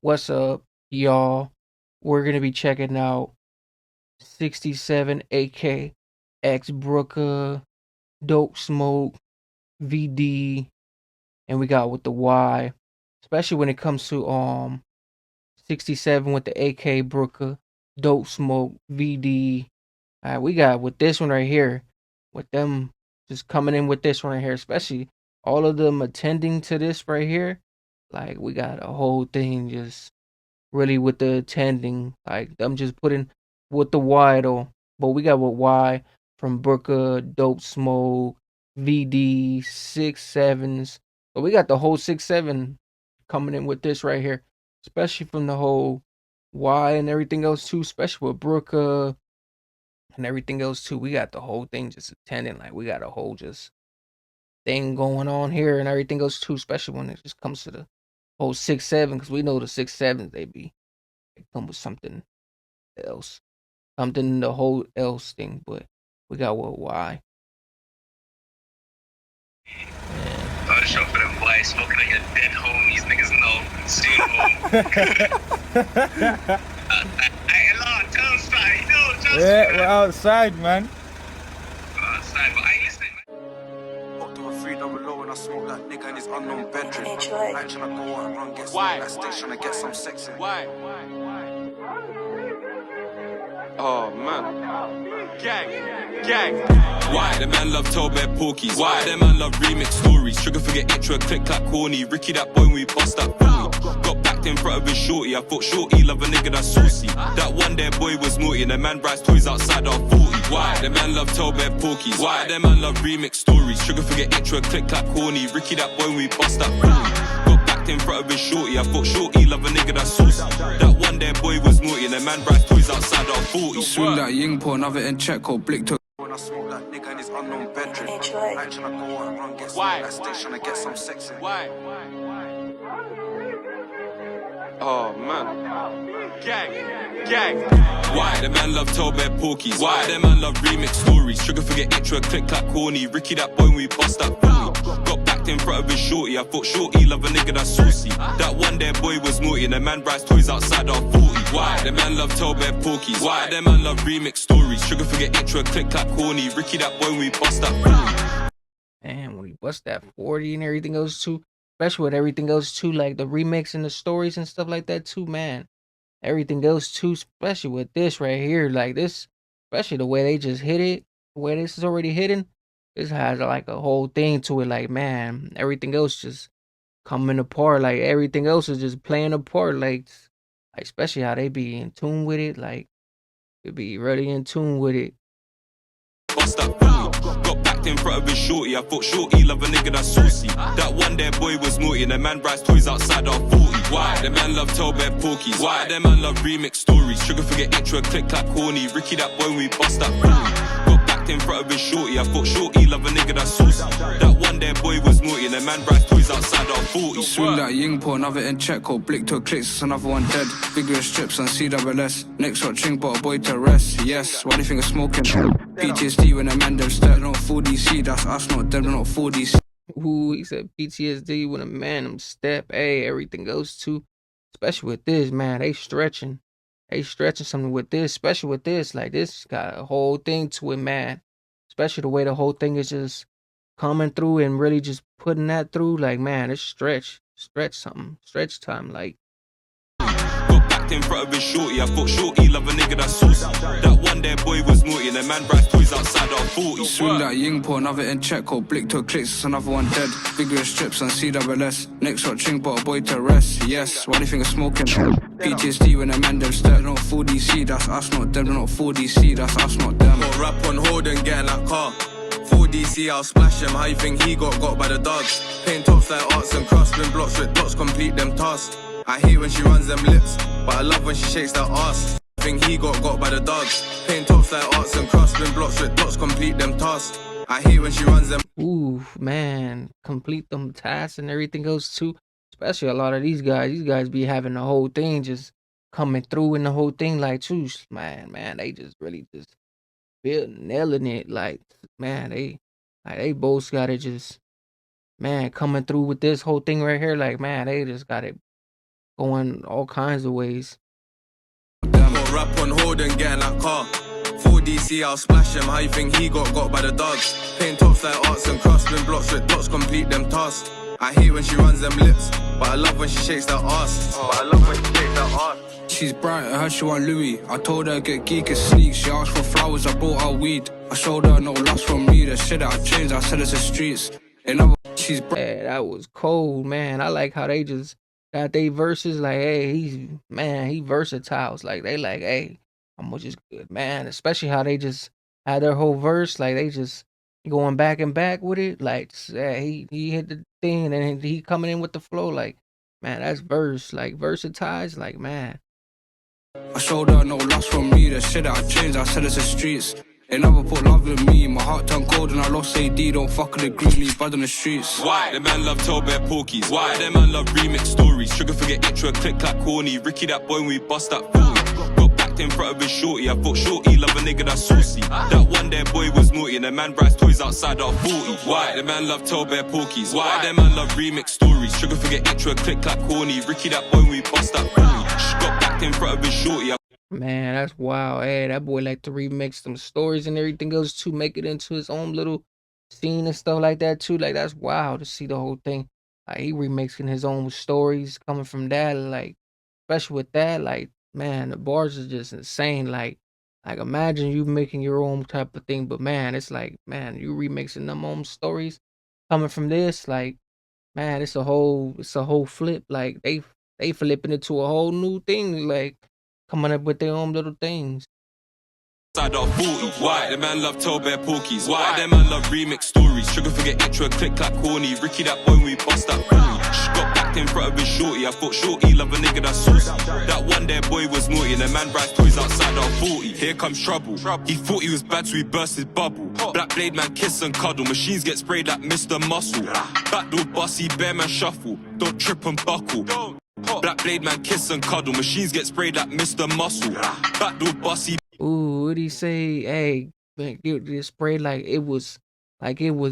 What's up, y'all? We're gonna be checking out 67 AK X Brucka, DopeSmoke, VD, and we got with the Y. Especially when it comes to 67 with the AK Brucka, DopeSmoke, VD. We got with this one right here, with them just coming in with this one right here, especially all of them attending to this right here. Like we got a whole thing just really with the attending. Like I'm just putting with the Y though. But we got with Y from Brucka, DopeSmoke, VD, 6 7s. But we got the whole 6 7 coming in with this right here. Especially from the whole Y and everything else too, especially with Brucka and everything else too. We got the whole thing just attending. Like we got a whole just thing going on here and everything else too, especially when it just comes to the whole 6 7, because we know the 6 7s they come with something else. Something the whole else thing, but we got what why. Start a show for them boys, smoking on your dead homies, niggas know. Soon home. Hey, hello, tell us about it. Yeah, we're outside, man. We're outside, but I ain't listening, man. Up to a 300 and I smoke that nigga in his unknown bedroom. I ain't tryna go out and run, get some that stage, tryna get some sex in. Why? Oh man. Gang. Why? The man love tell bare porkies. Why? The man love remix stories. Sugar forget intro, click clap corny. Ricky that boy when we bust that 40. Got backed in front of his shorty. I thought shorty love a nigga that's saucy. That one there boy was naughty and the man buys toys outside our 40. Why? The man love tell bare porkies. Why? The man love remix stories. Sugar forget intro, click clap corny. Ricky that boy when we bust that 40. Got backed in front of his shorty. I thought shorty love a nigga that's saucy. That one there boy was naughty and the man buys toys outside our 40. Swing that ying porn, have it in check or blick to. When I smoke that nigga in his unknown bedroom. I ain't tryna go out and run, get some that stage, tryna get some sex in. Why? Oh man. Gang. Why? The man love tell bare porkies. Why? The man love remix stories. Sugar forget intro, click clap corny. Ricky that boy when we bust that 40. Got backed in front of his shorty. I thought shorty love a nigga that's saucy. That one there boy was naughty and the man buys toys outside our 40. Why? The man love tell bare porkies. Why? The man love remix stories. Sugar forget intro, click clap corny. Ricky that boy when we bust that 40. And when we bust that 40 and everything else too, especially with everything else too, like the remix and the stories and stuff like that too, man. Everything else too, especially with this right here, like this, especially the way they just hit it, the way this is already hidden, this has like a whole thing to it. Like man, everything else just coming apart. Like everything else is just playing a part. Like especially how they be in tune with it. Like they be really in tune with it. Bust that 40. Got backed in front of his shorty. I thought shorty love a nigga that's saucy. That one there boy was naughty and the man buys toys outside our 40. Why? The man love tell bare porkies. Why? The man love remix stories. Sugar forget intro, click clap corny. Ricky that boy when we bust that 40. Got backed in front of his shorty. I thought shorty love a nigga that's saucy. That one there boy was naughty and the man buys toys outside our 40. Swing that ying porn, have it in check or blick to clicks, it's another one dead. Vigorous strips and CWS. Next hot drink, but a boy to rest. Yes, why do you think of smoking? PTSD when a man them step, not full DC. That's us, not them, not full DC. Ooh, he said PTSD when a man them step. Hey, everything goes too. Especially with this, man, they stretching something with this. Especially with this, like this got a whole thing to it, man. Especially the way the whole thing is just coming through and really just putting that through. Like man, it's stretch time. Like got backed in front of his shorty. I thought shorty love a nigga that's saucy. That one there boy was naughty and the man buys toys outside our 40. Swing that ying porn, have it in check or blick to clicks, it's another one dead. Vigorous strips and CWS. Next hot drink, but a boy to rest. Yes, why do you think of smoking? PTSD when a man them step, not full DC. That's us, not them, not full DC. That's us, not them. Got rap on hold and get in that car. Full DC, I'll splash him. How you think he got by the dogs? Paint tops like arts and crafts, been blocks with dots, complete them tasks. I hate when she runs them lips, but I love when she shakes that ass. Think he got by the dogs. Paint tops like arts and crafts, been blocks with dots, complete them tasks. I hate when she runs them. ooh, man, complete them tasks and everything else too. Especially a lot of these guys be having the whole thing just coming through in the whole thing like too. Man, they just really just nailing it. Like man, they both got it just man coming through with this whole thing right here. Like man, they just got it going all kinds of ways. Got rap on hold and getting that car. 4DC, I'll splash him. How you think he got by the dogs? Paint tops like arts and crossing blocks with dots, complete them tasks. I hate when she runs them lips, but I love when she shakes that ass. She's bright, I heard she want Louis. I told her get geek and sneak. She asked for flowers, I bought her weed. I showed her no lust from me. The shit that I changed, I said it's the streets. She's bright. Yeah, that was cold, man. I like how they just got they verses like, hey, he versatile. It's like they like, hey, I'm just good, man. Especially how they just had their whole verse, like they just going back and back with it. Like, yeah, he hit the thing and then he coming in with the flow. Like, man, that's verse, like versatile. Like, man. I showed her no lust from me. The shit that I changed, I said it's the streets. They never put love in me. My heart turned cold and I lost AD. Don't fuck with the green leaf, bud on the streets. Why? The man love tell bare porkies. Why? Them man love remix stories. Sugar forget intro, click clack corny. Ricky that boy when we bust that 40. Got backed in front of his shorty. I thought shorty love a nigga that's saucy. That one there boy was naughty and the man buys toys outside our 40. Why? The man love tell bare porkies. Why? Them man love remix stories. Sugar forget intro, click clack corny. Ricky that boy when we bust that 40. Got backed in front of his shorty. Man, that's wild. Hey, that boy like to remix some stories and everything else to make it into his own little scene and stuff like that too. Like, that's wild to see the whole thing. Like, he remixing his own stories coming from that. Like, especially with that, like, man, the bars are just insane. Like imagine you making your own type of thing, but man, it's like, man, you remixing them own stories coming from this. Like, man, it's a whole flip. Like, they flipping it to a whole new thing. Like, coming up with their own little things. Side of 40. Why? The man love tell bare porkies. Why? Them man love remix stories. Sugar forget intro, click clack corny. Ricky that boy when we bust that 40. Got backed in front of his shorty. I thought shorty love a nigga that's saucy. That one there boy was naughty and the man buys toys outside our 40. Here comes trouble. He thought he was bad so he burst his bubble. Black blade man kiss and cuddle. Machines get sprayed like Mr. Muscle. Backdoor bossy, bear man shuffle. Don't trip and buckle. Black blade man kiss and cuddle. Machines get sprayed like Mr. Muscle. Backdoor bossy. Ooh, what'd he say? Hey, man, get sprayed like it was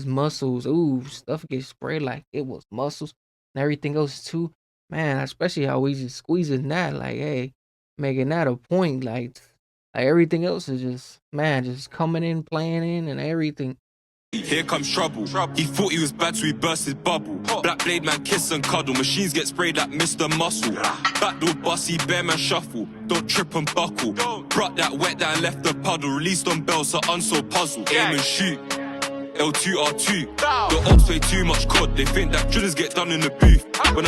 muscles. Ooh, stuff gets sprayed like it was muscles and everything else too. Man, especially how he's squeezing that, like, hey, making that a point. Like everything else is just, man, just coming in, playing in, and everything. Here comes trouble. He thought he was bad so he burst his bubble. Black blade man kiss and cuddle. Machines get sprayed like Mr. Muscle. Backdoor bossy, bear man shuffle. Don't trip and buckle. Brought that wet that and left the puddle. Released on bells so unsolved puzzle. Aim and shoot. L2R2. The ops play too much COD. They think that drillers get done in the booth. When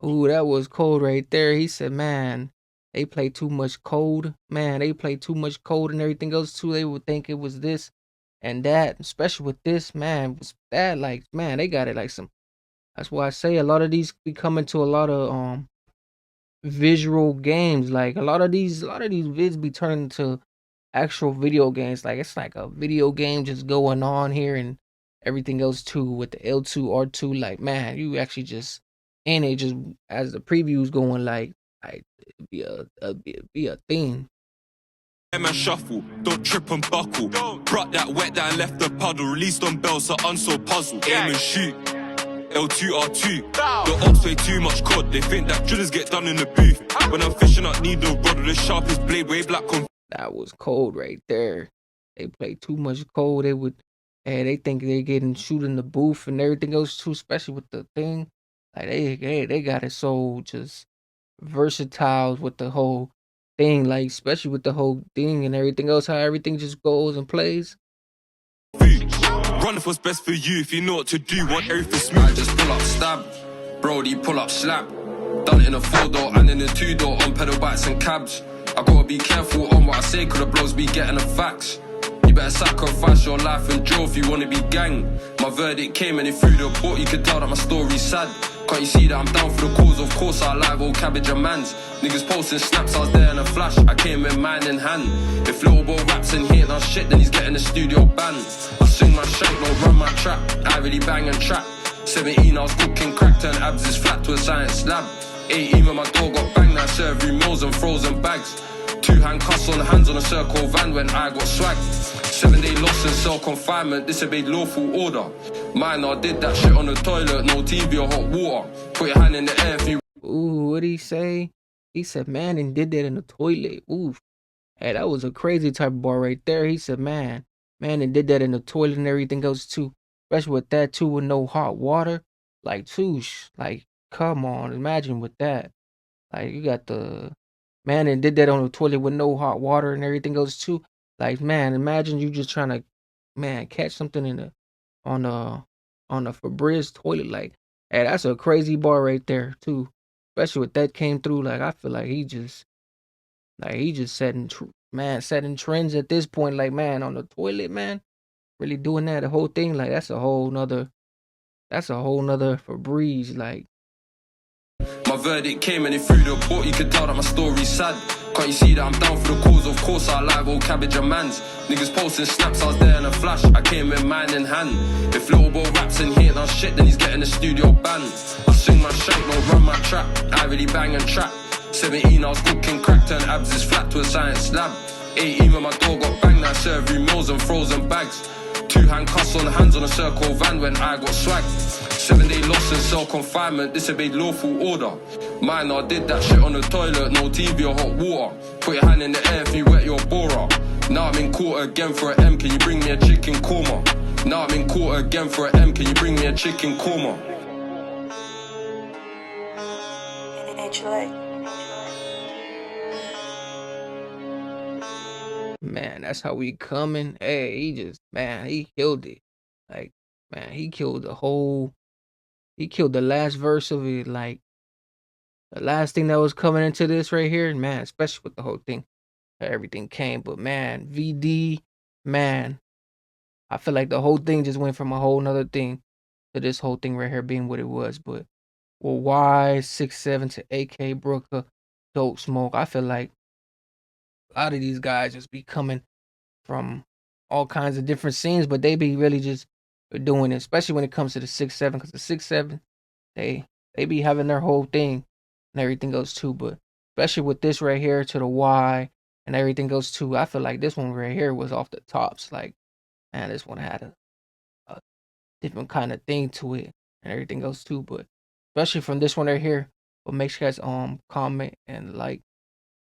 ooh, that was cold right there. He said, man, they play too much code. Man, they play too much code and everything else too. They would think it was this and that, especially with this, man, was that, like, man, they got it like some. That's why I say a lot of these be coming to a lot of visual games. Like a lot of these vids be turning into actual video games. Like, it's like a video game just going on here and everything else too with the L2R2. Like, man, you actually just in it just as the previews going, like it'd be a thing. man shuffle, don't trip and buckle. Brought that wet that and left the puddle. Released on bells so unsolved puzzle. Aim and shoot. L2R2. The ops play too much COD. They think that drillers get done in the booth. When I'm fishing out, need no rod or the sharpest blade way black on. That was cold right there. They play too much cold. They would, they think they getting shoot in the booth and everything else too, especially with the thing. Like they got it so just versatile with the whole thing, like especially with the whole thing and everything else, how everything just goes and plays. Run if what's best for you, if you know what to do, want everything smooth. I just pull up stab, Brody pull up slap. Done it in a 4-door and in a 2-door on pedal bikes and cabs. I gotta be careful on what I say, cause the blows be getting the facts. You better sacrifice your life and drill if you wanna be gang. My verdict came and it threw the report, you could tell that my story's sad. Can't you see that I'm down for the cause? Of course I like old cabbage and mans. Niggas posting snaps, I was there in a flash. I came in mine in hand. If little boy raps and he ain't on shit, then he's getting the studio banned. I swing my shank, no run my trap. I really bang and trap. 17 I was cooking crack, turn abs is flat to a science lab. 18 when my dog got banged, I served meals and frozen bags. 2-hand cuss on hands on a circle van when I got swagged. 7-day loss in cell confinement, disobeyed lawful order. Mine, I did that shit on the toilet, no TV or hot water. Put your hand in the air if you Ooh, what'd he say? He said, man, and did that in the toilet. Ooh. Hey, that was a crazy type of bar right there. He said, man, and did that in the toilet and everything else too. Especially with that too, with no hot water. Like, toosh. Like, come on. Imagine with that. Like, you got the man and did that on the toilet with no hot water and everything else too. Like, man, imagine you just trying to, man, catch something in the on the on the Febreze toilet. Like, hey, that's a crazy bar right there too. Especially with that came through. Like, I feel like he just setting trends at this point. Like, man, on the toilet, man, really doing that the whole thing. Like, that's a whole nother Febreze. Like, My verdict came and it threw the port. You could tell that my story's sad. Can't you see that I'm down for the cause? Of course I like old cabbage and mans. Niggas posting snaps, I was there in a flash. I came with mine in hand. If little boy raps and he ain't on shit, then he's getting the studio banned. I swing my shank, no run my trap. I really bang and trap. 17, I was cooking crack, turn abs is flat to a science lab. 18 when my door got banged, I served you meals and frozen bags. 2 handcuffs on hands on a circle van when I got swagged. 7-day loss in cell confinement, disobeyed lawful order. Mine, I did that shit on the toilet, no TV or hot water. Put your hand in the air if you wet your borer. Now I'm in court again for an M, can you bring me a chicken korma? Now I'm in court again for an M, can you bring me a chicken korma? man, that's how we coming. Hey, he killed it. Like, man, he killed the last verse of it. Like, the last thing that was coming into this right here, man, especially with the whole thing, everything came. But man, VD, man, I feel like the whole thing just went from a whole nother thing to this whole thing right here being what it was. But well, Y 6-7 to AK Brucka, DopeSmoke. I feel like a lot of these guys just be coming from all kinds of different scenes, but they be really just doing it, especially when it comes to the 6-7, because the 6-7, they be having their whole thing and everything goes too. But especially with this right here to the Y and everything goes too, I feel like this one right here was off the tops. Like, man, this one had a different kind of thing to it and everything goes too. But especially from this one right here, but make sure you guys comment and like